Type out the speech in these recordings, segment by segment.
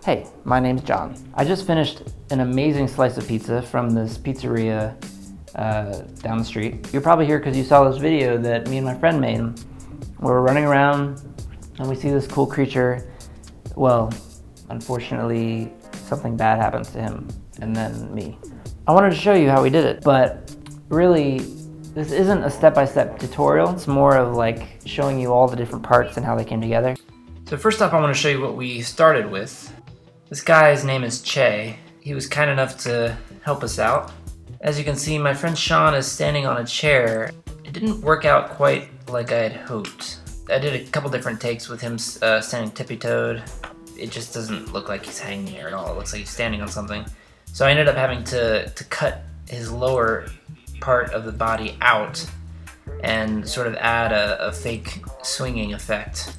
Hey, my name's John. I just finished an amazing slice of pizza from this pizzeria down the street. You're probably here because you saw this video that me and my friend made. We're running around and we see this cool creature. Well, unfortunately, something bad happens to him and then me. I wanted to show you how we did it, but really, this isn't a step-by-step tutorial. It's more of like showing you all the different parts and how they came together. So first off, I want to show you what we started with. This guy's name is Che. He was kind enough to help us out. As you can see, my friend Sean is standing on a chair. It didn't work out quite like I had hoped. I did a couple different takes with him standing tippy-toed. It just doesn't look like he's hanging there at all. It looks like he's standing on something. So I ended up having to cut his lower part of the body out and sort of add a fake swinging effect.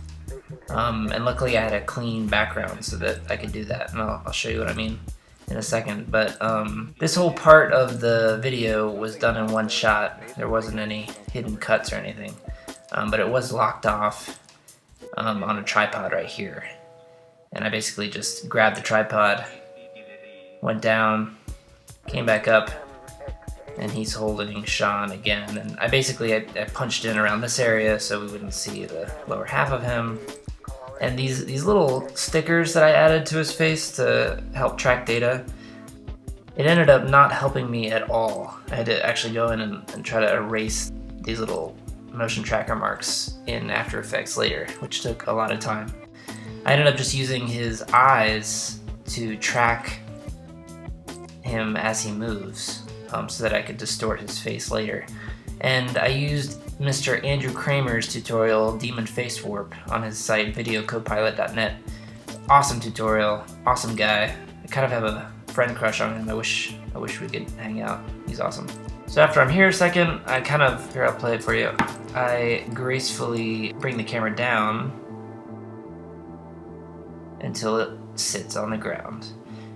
And luckily I had a clean background so that I could do that, and I'll show you what I mean in a second. But this whole part of the video was done in one shot. There wasn't any hidden cuts or anything, but it was locked off on a tripod right here. And I basically just grabbed the tripod, went down, came back up, and he's holding Sean again. And I punched in around this area so we wouldn't see the lower half of him. And these little stickers that I added to his face to help track data, it ended up not helping me at all. I had to actually go in and try to erase these little motion tracker marks in After Effects later, which took a lot of time. I ended up just using his eyes to track him as he moves, so that I could distort his face later. And I used Mr. Andrew Kramer's tutorial, Demon Face Warp, on his site, videocopilot.net. Awesome tutorial, awesome guy. I kind of have a friend crush on him. I wish we could hang out. He's awesome. So after I'm here a second, here, I'll play it for you. I gracefully bring the camera down until it sits on the ground.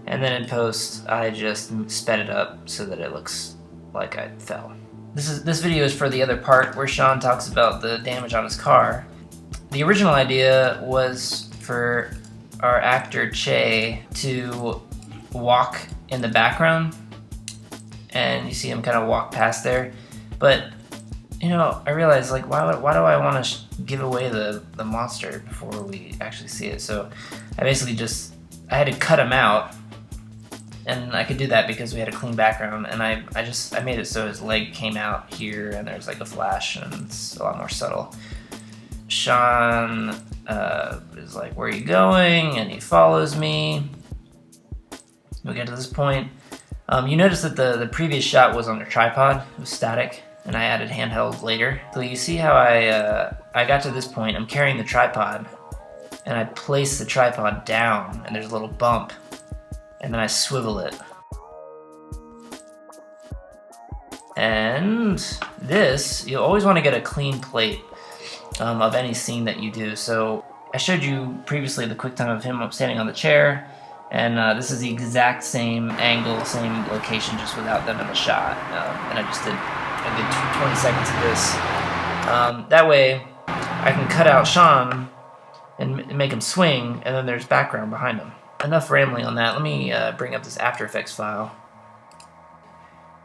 And then in post, I just sped it up so that it looks like I fell. This video is for the other part where Sean talks about the damage on his car. The original idea was for our actor Che to walk in the background, and you see him kind of walk past there. But you know, I realized, like, why do I want to give away the monster before we actually see it? So I basically I had to cut him out. And I could do that because we had a clean background, and I made it so his leg came out here and there's like a flash and it's a lot more subtle. Sean is like, "Where are you going?" and he follows me. We get to this point. You notice that the previous shot was on a tripod. It was static, and I added handheld later. So you see how I got to this point. I'm carrying the tripod, and I place the tripod down, and there's a little bump. And then I swivel it. And this, you always want to get a clean plate of any scene that you do. So I showed you previously the quick time of him standing on the chair, and this is the exact same angle, same location, just without them in the shot. And I just did a good 20 seconds of this. That way, I can cut out Sean and make him swing, and then there's background behind him. Enough rambling on that. Let me bring up this After Effects file.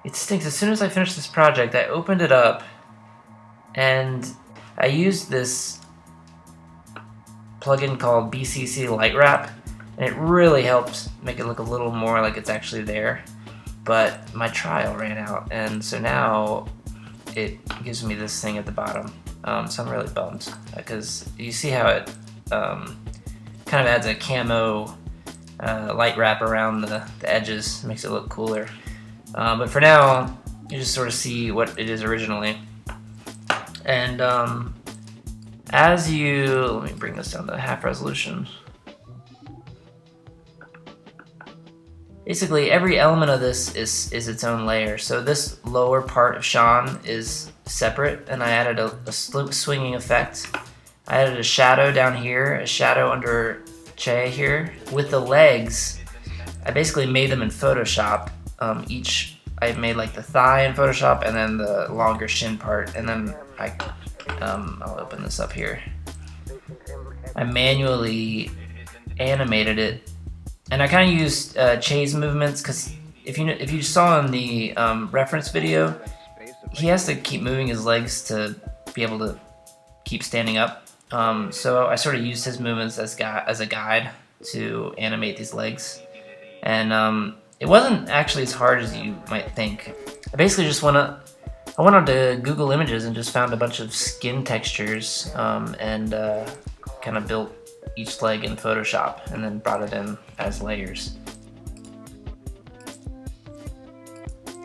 It stinks. As soon as I finished this project, I opened it up and I used this plugin called BCC Light Wrap, and it really helped make it look a little more like it's actually there. But my trial ran out, and so now it gives me this thing at the bottom. So I'm really bummed because you see how it kind of adds a camo light wrap around the edges, makes it look cooler. But for now, you just sort of see what it is originally. And let me bring this down to half resolution. Basically, every element of this is its own layer. So this lower part of Sean is separate, and I added a swinging effect. I added a shadow down here, a shadow under Che here. With the legs, I basically made them in Photoshop. I made like the thigh in Photoshop and then the longer shin part, and then I'll open this up here. I manually animated it And I kind of used Che's movements because if you saw in the reference video, he has to keep moving his legs to be able to keep standing up. So I sort of used his movements as a guide to animate these legs. And it wasn't actually as hard as you might think. I basically just went on to Google Images and just found a bunch of skin textures and kind of built each leg in Photoshop and then brought it in as layers.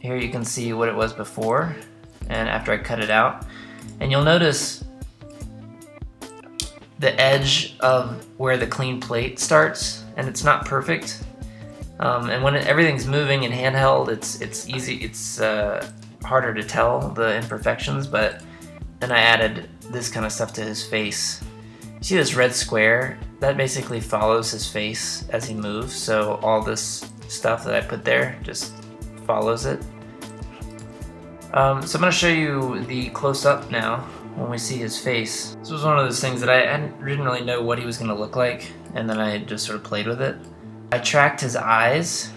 Here you can see what it was before and after I cut it out. And you'll notice the edge of where the clean plate starts, and it's not perfect. And when everything's moving in handheld, it's harder to tell the imperfections, but then I added this kind of stuff to his face. You see this red square? That basically follows his face as he moves, so all this stuff that I put there just follows it. So I'm going to show you the close-up now when we see his face. This was one of those things that I didn't really know what he was going to look like, and then I just sort of played with it. I tracked his eyes,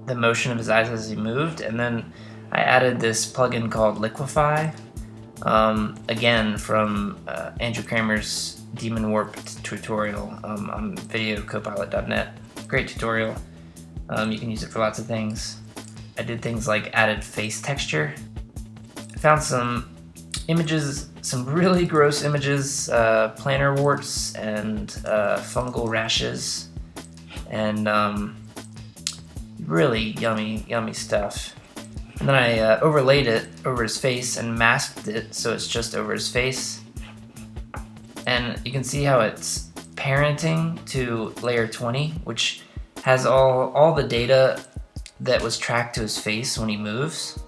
the motion of his eyes as he moved, and then I added this plugin called Liquify, again from Andrew Kramer's Demon Warp tutorial on videocopilot.net. Great tutorial. You can use it for lots of things. I did things like added face texture. I found some images, some really gross images, plantar warts and fungal rashes, and really yummy stuff. And then I overlaid it over his face and masked it so it's just over his face. And you can see how it's parenting to layer 20, which has all the data that was tracked to his face when he moves.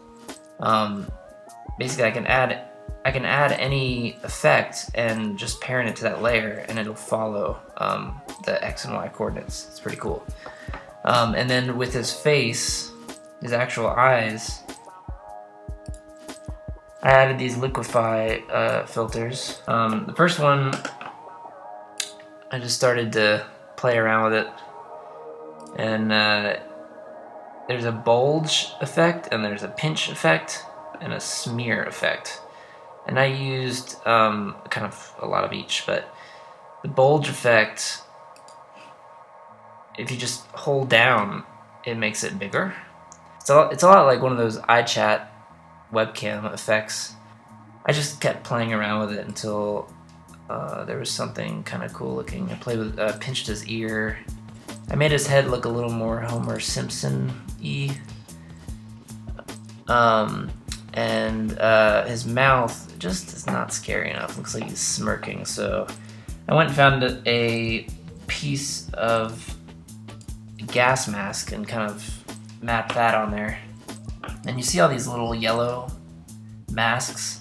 Basically, I can add any effect and just parent it to that layer, and it'll follow the X and Y coordinates. It's pretty cool. And then with his face, his actual eyes, I added these Liquify filters. The first one, I just started to play around with it, and there's a bulge effect, and there's a pinch effect, and a smear effect. And I used kind of a lot of each, but the bulge effect, if you just hold down, it makes it bigger. It's a lot like one of those iChat webcam effects. I just kept playing around with it until there was something kind of cool looking. I played with, pinched his ear. I made his head look a little more Homer Simpson-y. And his mouth just is not scary enough. Looks like he's smirking. So I went and found a piece of gas mask and kind of mapped that on there. And you see all these little yellow masks.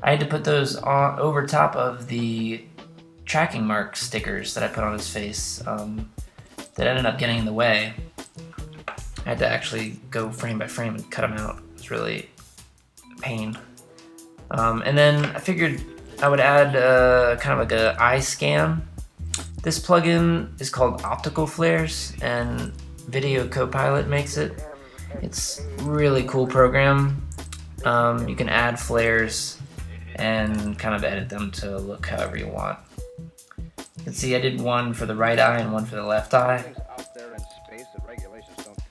I had to put those on over top of the tracking mark stickers that I put on his face that ended up getting in the way. I had to actually go frame by frame and cut them out. It was really a pain. And then I figured I would add kind of like an eye scan. This plugin is called Optical Flares, and Video Copilot makes it. It's a really cool program. You can add flares and kind of edit them to look however you want. You can see I did one for the right eye and one for the left eye.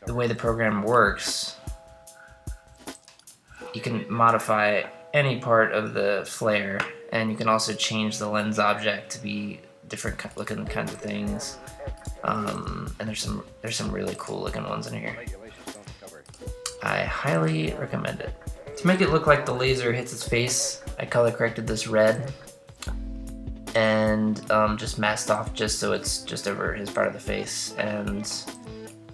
The way the program works, you can modify any part of the flare, and you can also change the lens object to be different looking kinds of things. And there's some really cool looking ones in here. I highly recommend it. To make it look like the laser hits his face, I color corrected this red and just masked off just so it's just over his part of the face. And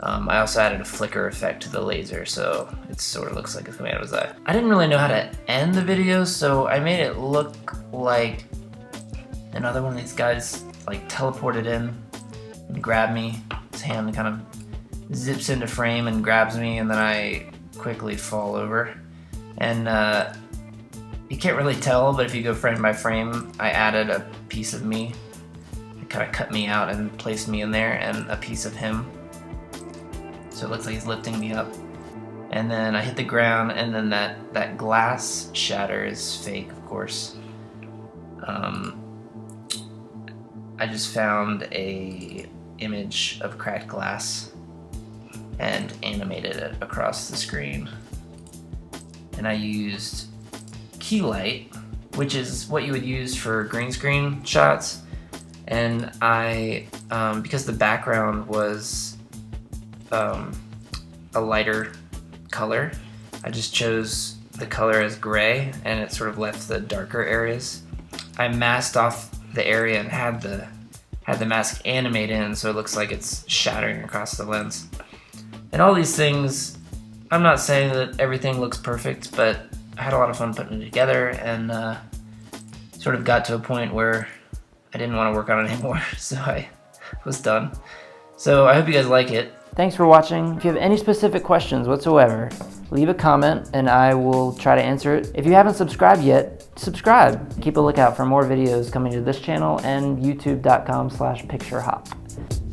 I also added a flicker effect to the laser so it sort of looks like it's coming out of his eye. I didn't really know how to end the video, so I made it look like another one of these guys like teleported in and grabbed me. His hand kind of zips into frame and grabs me, and then I quickly fall over. And you can't really tell, but if you go frame by frame, I added a piece of me. I kind of cut me out and placed me in there, and a piece of him. So it looks like he's lifting me up. And then I hit the ground, and then that glass shatter is fake, of course. I just found a image of cracked glass and animated it across the screen. And I used key light, which is what you would use for green screen shots. And I, because the background was a lighter color, I just chose the color as gray, and it sort of left the darker areas. I masked off the area and had the mask animate in, so it looks like it's shattering across the lens. And all these things, I'm not saying that everything looks perfect, but I had a lot of fun putting it together, and sort of got to a point where I didn't want to work on it anymore, so I was done. So I hope you guys like it. Thanks for watching. If you have any specific questions whatsoever, leave a comment and I will try to answer it. If you haven't subscribed yet, subscribe. Keep a lookout for more videos coming to this channel and youtube.com/picturehop.